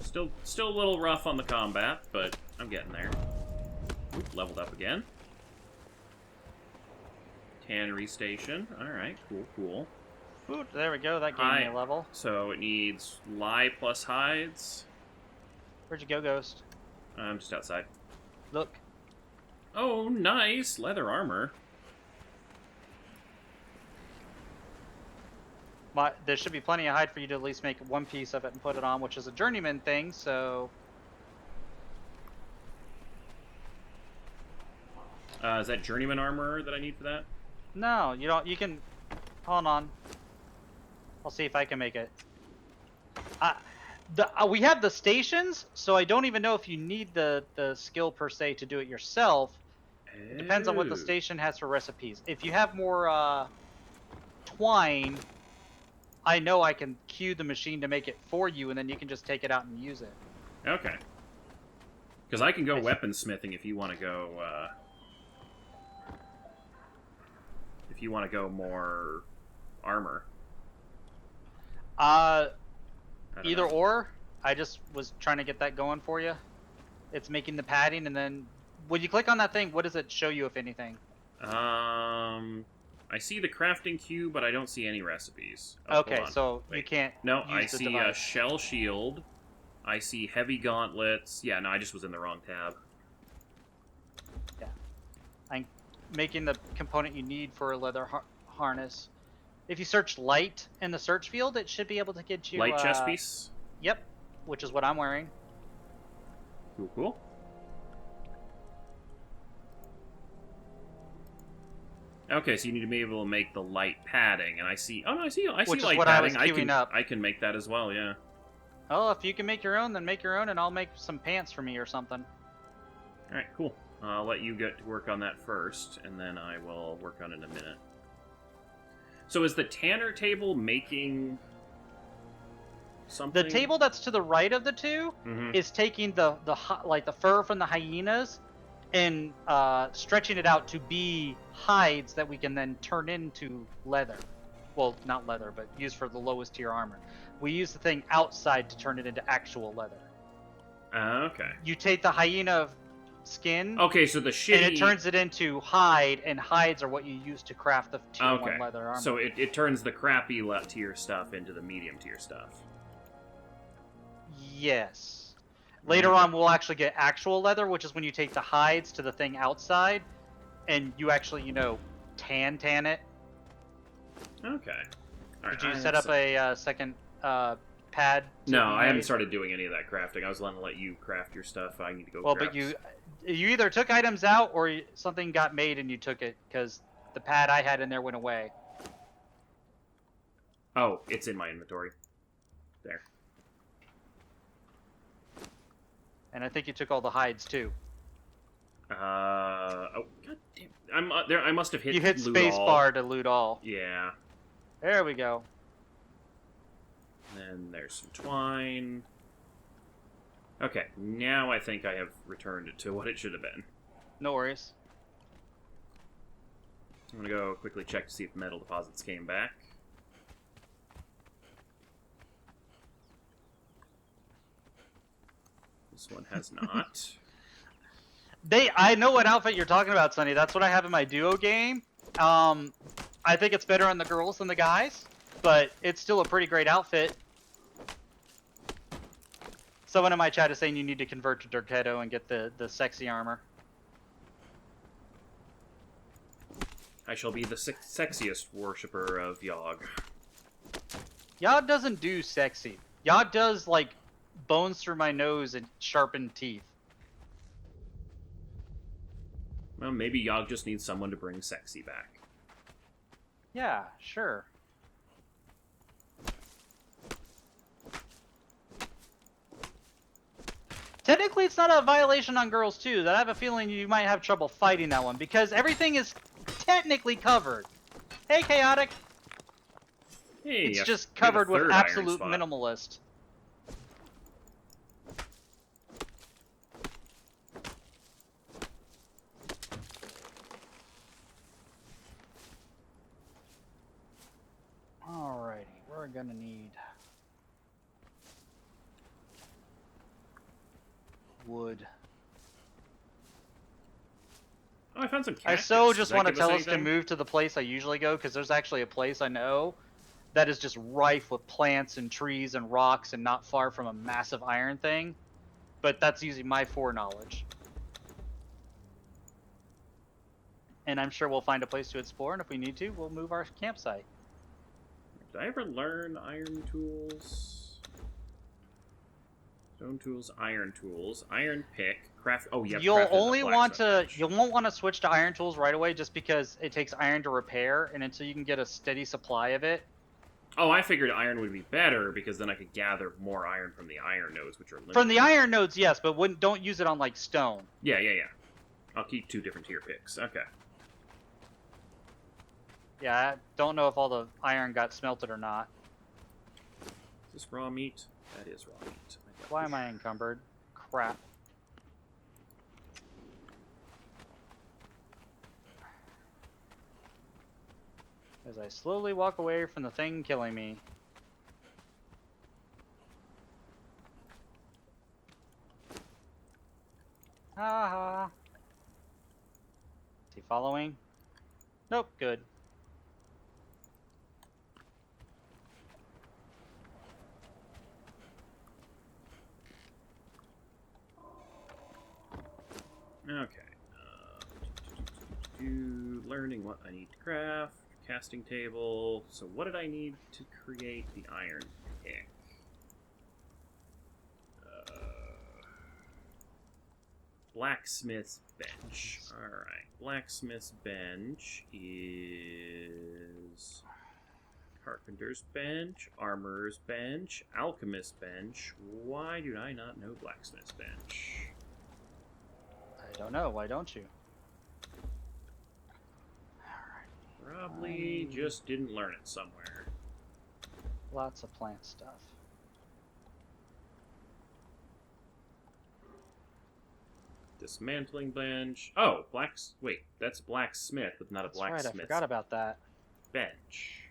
Still a little rough on the combat, but I'm getting there. Oop, leveled up again. Tannery station. Alright, cool. Ooh, there we go, that gave me a level. So it needs lye plus hides. Where'd you go, Ghost? I'm just outside. Look. Oh, nice! Leather armor. There should be plenty of hide for you to at least make one piece of it and put it on, which is a journeyman thing, so... Is that journeyman armor that I need for that? No, you don't. You can... Hold on. I'll see if I can make it. We have the stations, so I don't even know if you need the skill per se to do it yourself. It depends on what the station has for recipes. If you have more twine, I know I can cue the machine to make it for you, and then you can just take it out and use it. Okay. Because I can go weaponsmithing if you want to go... if you want to go more armor. Either or. I just was trying to get that going for you. It's making the padding, and then when you click on that thing, what does it show you, if anything? I see the crafting queue, but I don't see any recipes. Oh, okay, so you can't. No, use I the see device. a shell shield. I see heavy gauntlets. Yeah, no, I just was in the wrong tab. Yeah, I'm making the component you need for a leather harness. If you search light in the search field, it should be able to get you Light chest piece. Yep, which is what I'm wearing. Cool. Okay, so you need to be able to make the light padding, and I see. Oh no, I see Which is light what I padding. was queuing up. I can make that as well. Yeah. Oh, if you can make your own, then make your own, and I'll make some pants for me or something. All right, cool. I'll let you get to work on that first, and then I will work on it in a minute. So is the tanner table making something? The table that's to the right of the two is taking the fur from the hyenas and stretching it out to be hides that we can then turn into leather. Well, not leather, but used for the lowest tier armor. We use the thing outside to turn it into actual leather. Okay. You take the hyena skin. Okay, so the shitty... And it turns it into hide, and hides are what you use to craft the tier 1 leather armor. So it turns the crappy tier stuff into the medium tier stuff. Yes. Later on, we'll actually get actual leather, which is when you take the hides to the thing outside, and you actually, tan it. Okay. All right, Did you set up a second pad? No, I haven't started doing any of that crafting. I was going to let you craft your stuff. I need to go Well, craft. but you either took items out or something got made and you took it, because the pad I had in there went away. Oh, it's in my inventory. There. And I think you took all the hides too. Oh, god damn. I'm there. I must have hit. You hit loot space all. bar to loot all. Yeah. There we go. Then there's some twine. Okay, now I think I have returned it to what it should have been. No worries. I'm gonna go quickly check to see if metal deposits came back. This one has not. I know what outfit you're talking about, Sonny. That's what I have in my duo game. I think it's better on the girls than the guys, but it's still a pretty great outfit. Someone in my chat is saying you need to convert to Dirketo and get the sexy armor. I shall be the sexiest worshipper of Yogg. Yogg doesn't do sexy. Yogg does, like, bones through my nose and sharpened teeth. Well, maybe Yogg just needs someone to bring sexy back. Yeah, sure. Technically, it's not a violation on girls, too. That I have a feeling you might have trouble fighting that one, because everything is technically covered. Hey, Chaotic! Hey, It's I just get a covered with third iron absolute spot. minimalist. Alrighty, we're gonna need wood. Oh, I found some I cactus. so Does just that want to give us tell us to anything? move to the place I usually go, because there's actually a place I know that is just rife with plants and trees and rocks and not far from a massive iron thing. But that's using my foreknowledge. And I'm sure we'll find a place to explore, and if we need to, we'll move our campsite. Did I ever learn iron tools? Stone tools, iron pick, craft. Oh, yeah. You won't want to switch to iron tools right away, just because it takes iron to repair, and until you can get a steady supply of it. Oh, I figured iron would be better because then I could gather more iron from the iron nodes, which are limited. From the iron nodes, yes, but don't use it on like stone. Yeah. I'll keep 2 different tier picks. Okay. Yeah, I don't know if all the iron got smelted or not. Is this raw meat? That is raw meat. Why am I encumbered? Crap. As I slowly walk away from the thing killing me. Haha. Is he following? Nope, good. Okay. Learning what I need to craft. Casting table. So what did I need to create the iron pick? Blacksmith's bench. Alright. Blacksmith's bench is carpenter's bench, armorer's bench, alchemist's bench. Why do I not know blacksmith's bench? I don't know. Why don't you? Probably just didn't learn it somewhere. Lots of plant stuff. Dismantling bench. Oh, wait, that's blacksmith, but not a That's right, blacksmith. I forgot about that. Bench.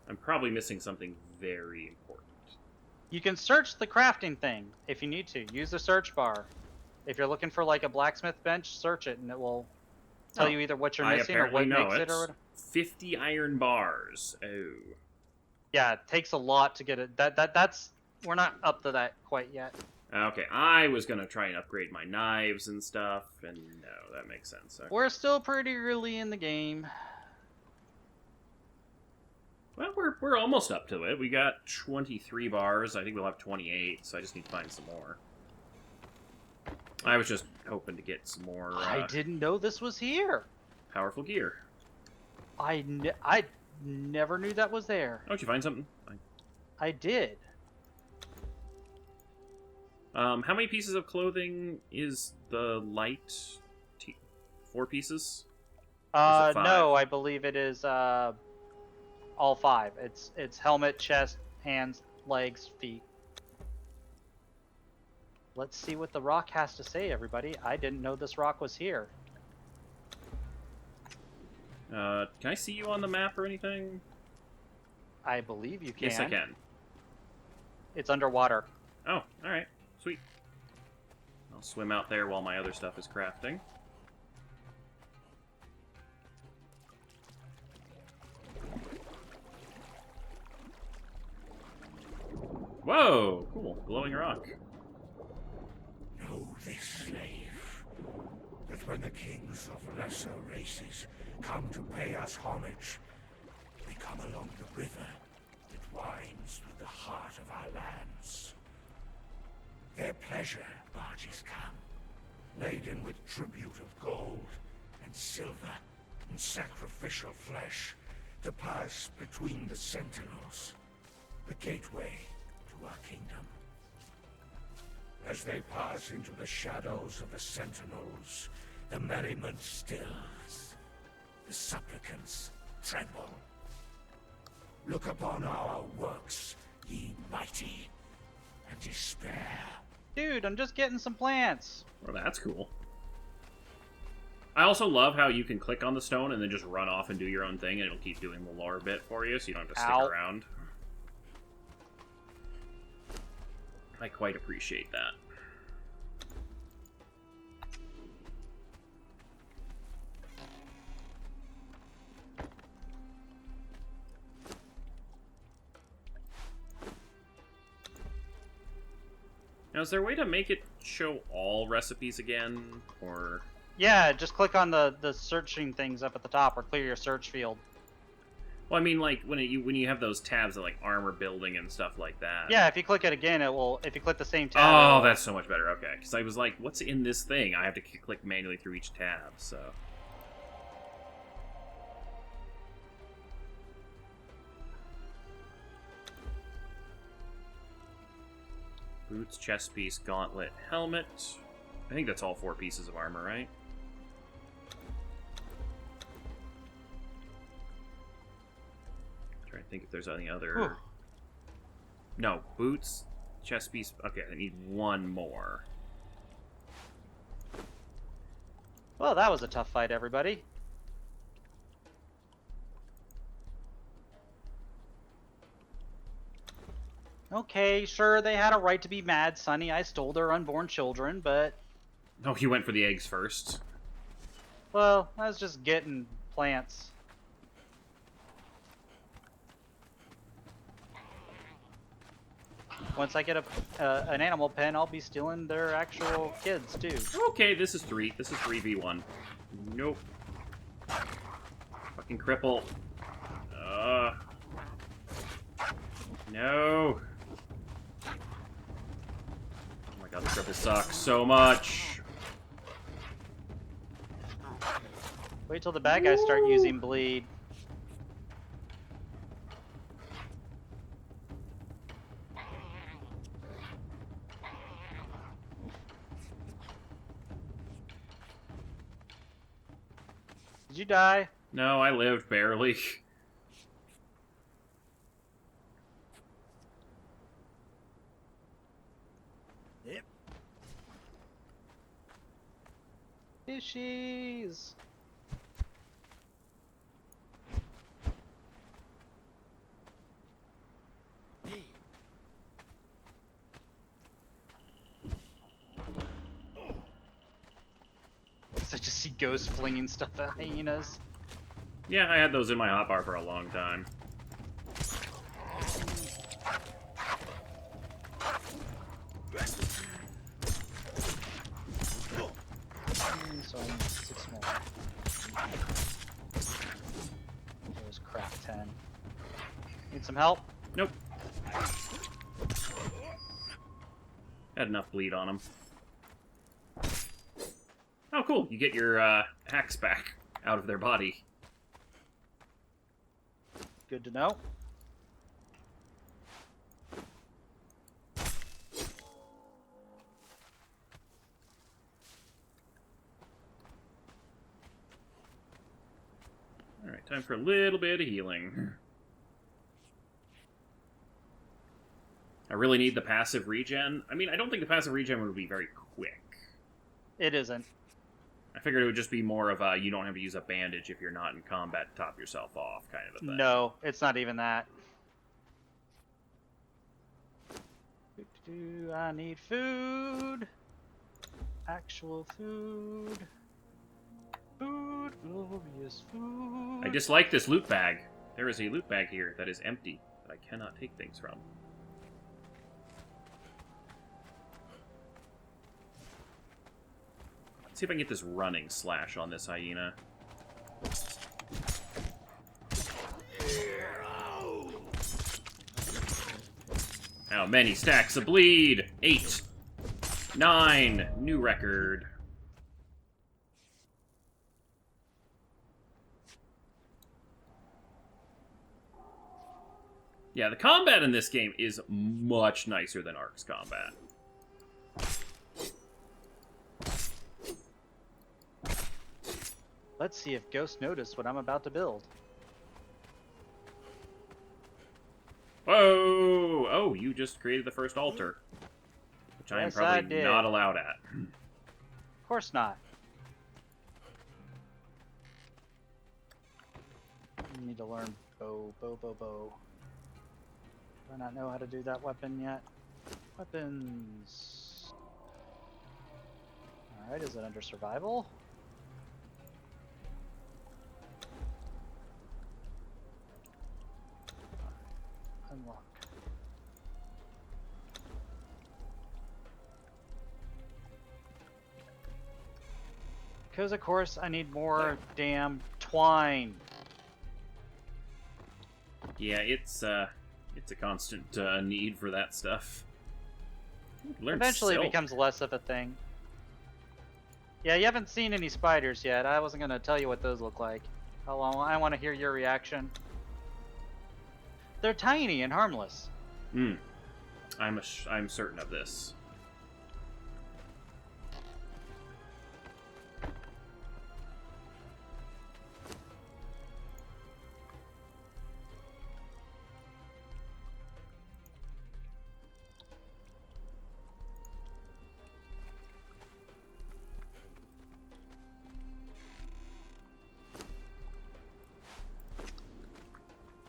I'm probably missing something very important. You can search the crafting thing if you need to. Use the search bar. If you're looking for like a blacksmith bench, search it and it will tell you either what you're missing or what makes it or whatever. 50 iron bars. Oh. Yeah, it takes a lot to get it. That's we're not up to that quite yet. Okay, I was gonna try and upgrade my knives and stuff, and no, that makes sense. Okay. We're still pretty early in the game. Well, we're almost up to it. We got 23 bars. I think we'll have 28, so I just need to find some more. I was just hoping to get some more I didn't know this was here. powerful gear. I never knew that was there. Oh, did you find something? I did. How many pieces of clothing is the light? 4 pieces? Or is it 5? No, I believe it is all 5. It's helmet, chest, hands, legs, feet. Let's see what the rock has to say, everybody. I didn't know this rock was here. Can I see you on the map or anything? I believe you can. Yes, I can. It's underwater. Oh, alright. Sweet. I'll swim out there while my other stuff is crafting. Whoa! Cool. Glowing rock. Know this, slave, that when the kings of lesser races come to pay us homage, we come along the river that winds through the heart of our lands. Their pleasure barges come, laden with tribute of gold and silver and sacrificial flesh to pass between the sentinels, the gateway to our kingdom. As they pass into the shadows of the sentinels, the merriment stills. The supplicants tremble. Look upon our works, ye mighty, and despair. Dude, I'm just getting some plants. Oh, that's cool. I also love how you can click on the stone and then just run off and do your own thing, and it'll keep doing the lore bit for you, so you don't have to stick around. I quite appreciate that. Now, is there a way to make it show all recipes again, or... Yeah, just click on the searching things up at the top, or clear your search field. Well, I mean, like, when you have those tabs of, like, armor building and stuff like that. Yeah, if you click it again, it will... If you click the same tab... Oh, that's so much better. Okay, because I was like, what's in this thing? I have to click manually through each tab, so... Boots, chest piece, gauntlet, helmet. I think that's all 4 pieces of armor, right? Trying to think if there's any other... Whew. No, boots, chest piece... Okay, I need 1 more. Well, that was a tough fight, everybody. Okay, sure, they had a right to be mad, Sonny. I stole their unborn children, but... Oh, you went for the eggs first. Well, I was just getting plants. Once I get an animal pen, I'll be stealing their actual kids, too. Okay, this is 3. This is 3v1. Nope. Fucking cripple. No. Oh my god, the cripple sucks so much. Wait till the bad guys start using bleed. Did you die? No, I lived barely. Yep. Fishies! Hey. I just see ghosts flinging stuff at hyenas. Yeah, I had those in my hotbar for a long time. So I need 6 more. There's craft 10. Need some help? Nope. Had enough bleed on him. Oh, cool. You get your hacks back out of their body. Good to know. Alright, time for a little bit of healing. I really need the passive regen. I mean, I don't think the passive regen would be very quick. It isn't. I figured it would just be more of a, you don't have to use a bandage if you're not in combat to top yourself off kind of a thing. No, it's not even that. I need food. Actual food. Food, glorious food. I dislike this loot bag. There is a loot bag here that is empty, that I cannot take things from. Let's see if I can get this running slash on this hyena. How many stacks of bleed? 8. 9. New record. Yeah, the combat in this game is much nicer than Ark's combat. Let's see if Ghost noticed what I'm about to build. Whoa! Oh, you just created the first altar. Which I am Yes, I probably did. not allowed at. Of course not. I need to learn bow. Do I not know how to do that weapon yet? Weapons. Alright, is it under survival? Unlock. Because of course I need more damn twine. Yeah, it's a constant need for that stuff. Learn Eventually it silk. becomes less of a thing. Yeah, you haven't seen any spiders yet. I wasn't gonna tell you what those look like. I want to hear your reaction. They're tiny and harmless. Hmm. I'm certain of this.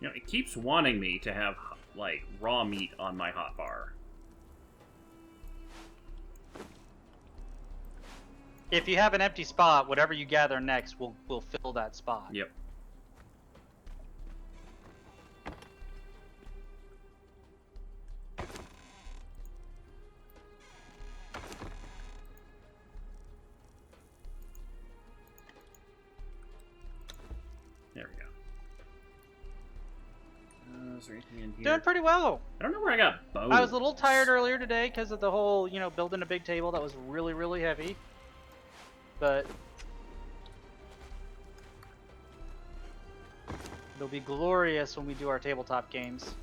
You know, it keeps wanting me to have, like, raw meat on my hotbar. If you have an empty spot, whatever you gather next will fill that spot. Yep. There we go. Is there anything in here? Doing pretty well. I don't know where I got bows. I was a little tired earlier today because of the whole, building a big table that was really, really heavy. But it'll be glorious when we do our tabletop games.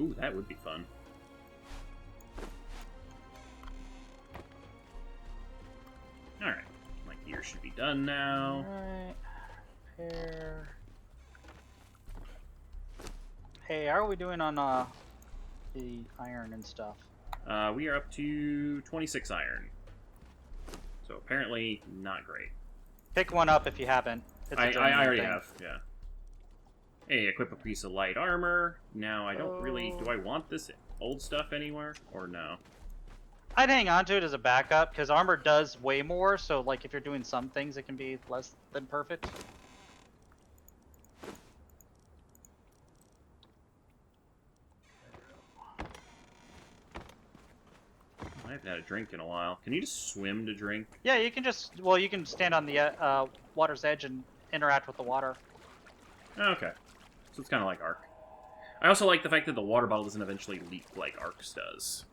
Ooh, that would be fun. Alright. My gear should be done now. Alright. Repair. Hey, how are we doing on the iron and stuff? We are up to 26 iron. So apparently not great. Pick one up if you haven't. It's a I journeyman already thing. have, yeah. Hey, equip a piece of light armor. Now, I don't really... Do I want this old stuff anywhere? Or no? I'd hang on to it as a backup, because armor does way more, so like if you're doing some things, it can be less than perfect. I haven't had a drink in a while. Can you just swim to drink? Yeah, you can just, you can stand on the water's edge and interact with the water. Okay. So it's kind of like Ark. I also like the fact that the water bottle doesn't eventually leak like Ark's does.